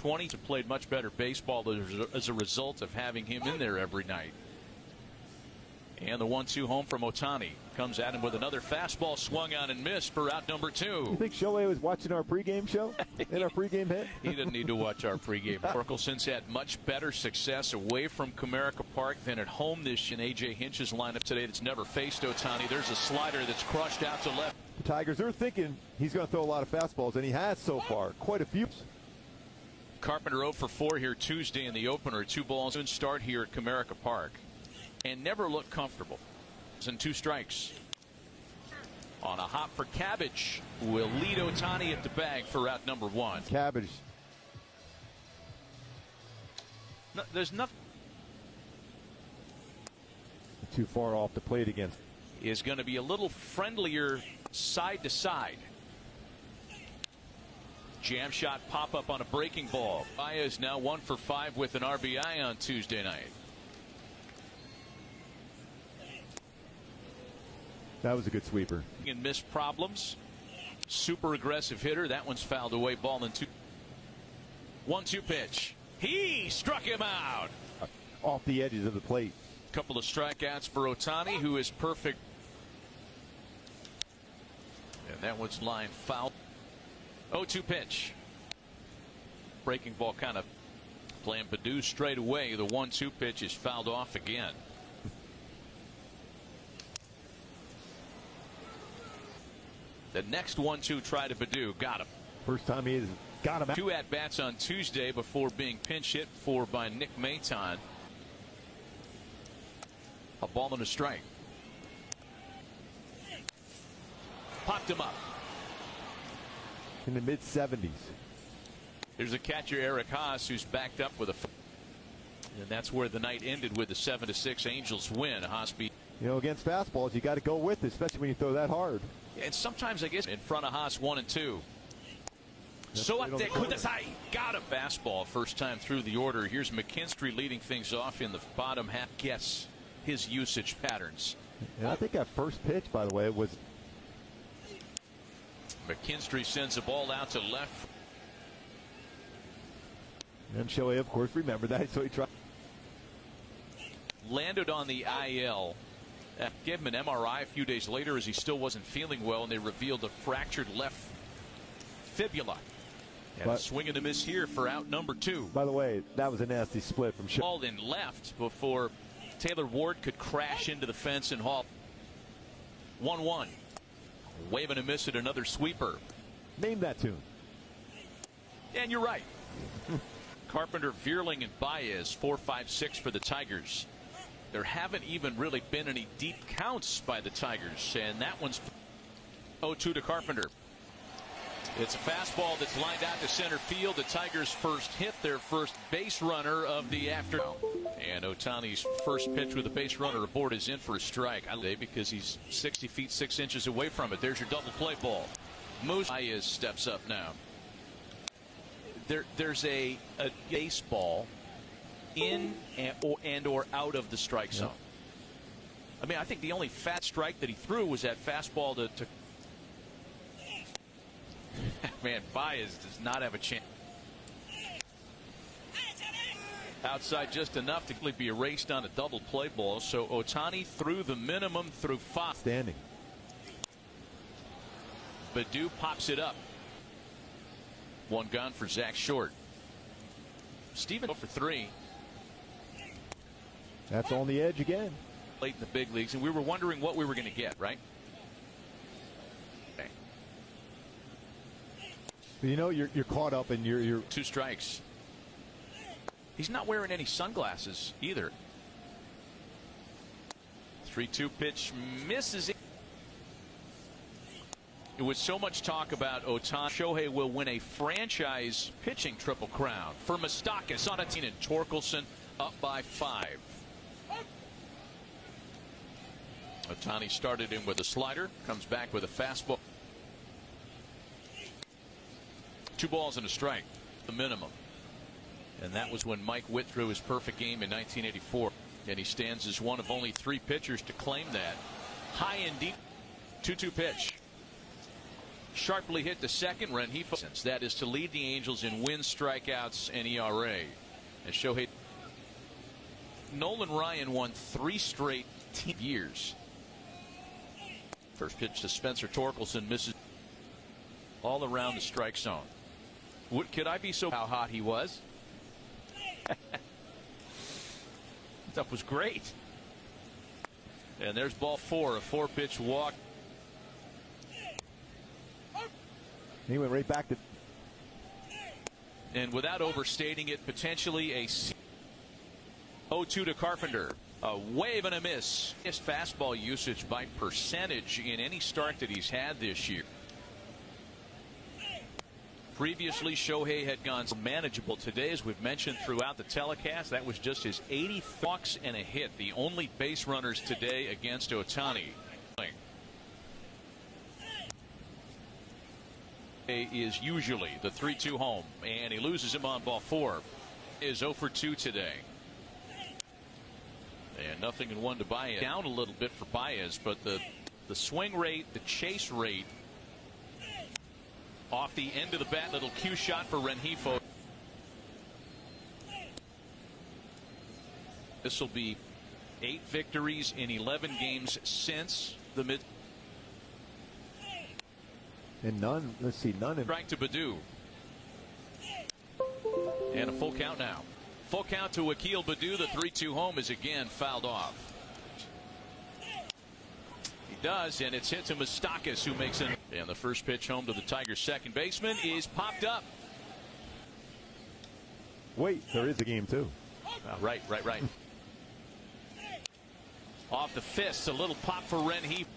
20 and played much better baseball as a result of having him in there every night. And the 1-2 home from Ohtani comes at him with another fastball swung on and missed for out number 2. You think Shohei was watching our pregame show in our pregame hit? He didn't need to watch our pregame. Torkelson's had much better success away from Comerica Park than at home this year. A.J. Hinch's lineup today that's never faced Ohtani. There's a slider that's crushed out to left. The Tigers are thinking he's going to throw a lot of fastballs, and he has so far, quite a few. Carpenter 0 for 4 here Tuesday in the opener. 2 balls and start here at Comerica Park. And never looked comfortable. And 2 strikes. On a hop for Cabbage. Will lead Ohtani at the bag for out number 1. Cabbage. No, there's nothing. Too far off the plate against. Is going to be a little friendlier side to side. Jam shot pop up on a breaking ball. Baez now 1 for 5 with an RBI on Tuesday night. That was a good sweeper. And missed problems. Super aggressive hitter. That one's fouled away. Ball in 2. 1-2 pitch. He struck him out. Off the edges of the plate. Couple of strikeouts for Ohtani, who is perfect. And that one's line foul. 0-2 pitch. Breaking ball kind of playing Baddoo straight away. The 1-2 pitch is fouled off again. The next 1-2 try to Baddoo. Got him. First time he has got him out. 2 at-bats on Tuesday before being pinch hit for by Nick Maton. A ball and a strike. Popped him up. In the mid-70s. There's a catcher, Eric Haas, who's backed up with a. And that's where the night ended with a 7-6 Angels win. Haas beat. You know, against fastballs, you got to go with it, especially when you throw that hard. And sometimes, I guess, in front of Haas 1 and 2. Soate Kudasai got a fastball first time through the order. Here's McKinstry leading things off in the bottom half. Guess his usage patterns. And I think that first pitch, by the way, was. McKinstry sends a ball out to left. And Shohei, of course, remembered that, so he tried. Landed on the IL. Gave him an MRI a few days later as he still wasn't feeling well, and they revealed a fractured left fibula. And a swing and a miss here for out number 2. By the way, that was a nasty split from Shohei. Ball in left before Taylor Ward could crash into the fence and haul. 1-1. Wave and a miss at another sweeper. Name that tune. And you're right. Carpenter, Vierling, and Baez, 4-5-6 for the Tigers. There haven't even really been any deep counts by the Tigers, and that one's 0-2 to Carpenter. It's a fastball that's lined out to center field. The Tigers' first hit, their first base runner of the afternoon. And Ohtani's first pitch with a base runner aboard is in for a strike. Because he's 60 feet 6 inches away from it. There's your double play ball. Moose Baez steps up now. There's a baseball in and or out of the strike zone. I mean, I think the only fat strike that he threw was that fastball to man, Baez does not have a chance. Outside just enough to be erased on a double play ball. So Ohtani threw the minimum through 5. Standing. Baddoo pops it up. 1 gone for Zach Short. Steven 0 for 3. That's on the edge again. Late in the big leagues, and we were wondering what we were going to get, right? Okay. You know, you're caught up in your 2 strikes. He's not wearing any sunglasses either. 3-2 pitch misses it. With so much talk about Ohtani, Shohei will win a franchise pitching triple crown. For Moustakas on a team, and Torkelson up by 5. Ohtani started in with a slider, comes back with a fastball. 2 balls and a strike, the minimum. And that was when Mike Witt threw his perfect game in 1984. And he stands as one of only 3 pitchers to claim that. High and deep. 2-2 pitch. Sharply hit to second. Rengifo. That is to lead the Angels in wins, strikeouts, and ERA. And Shohei. Nolan Ryan won 3 straight years. First pitch to Spencer Torkelson, misses all around the strike zone. Could I be so how hot he was? Stuff was great. And there's ball 4, a 4-pitch walk. He went right back to. And without overstating it, potentially a 0-2 to Carpenter. A wave and a miss. Highest fastball usage by percentage in any start that he's had this year. Previously, Shohei had gone manageable. Today, as we've mentioned throughout the telecast, that was just his 80th walks and a hit. The only base runners today against Ohtani. Is usually the 3-2 home, and he loses him on ball 4. Is 0 for 2 today. And nothing in 1 to Baez. Down a little bit for Baez, but the swing rate, the chase rate off the end of the bat, little cue shot for Rengifo. This will be 8 victories in 11 games since the mid. And none. Let's see, none. Strike to Baddoo. And a full count now. Full count to Akil Baddoo. The 3-2 home is again fouled off. He does, and it's hit to Moustakas, who makes it. And the first pitch home to the Tigers' second baseman is popped up. Wait, there is a game too. Right. Off the fist, a little pop for Rengifo.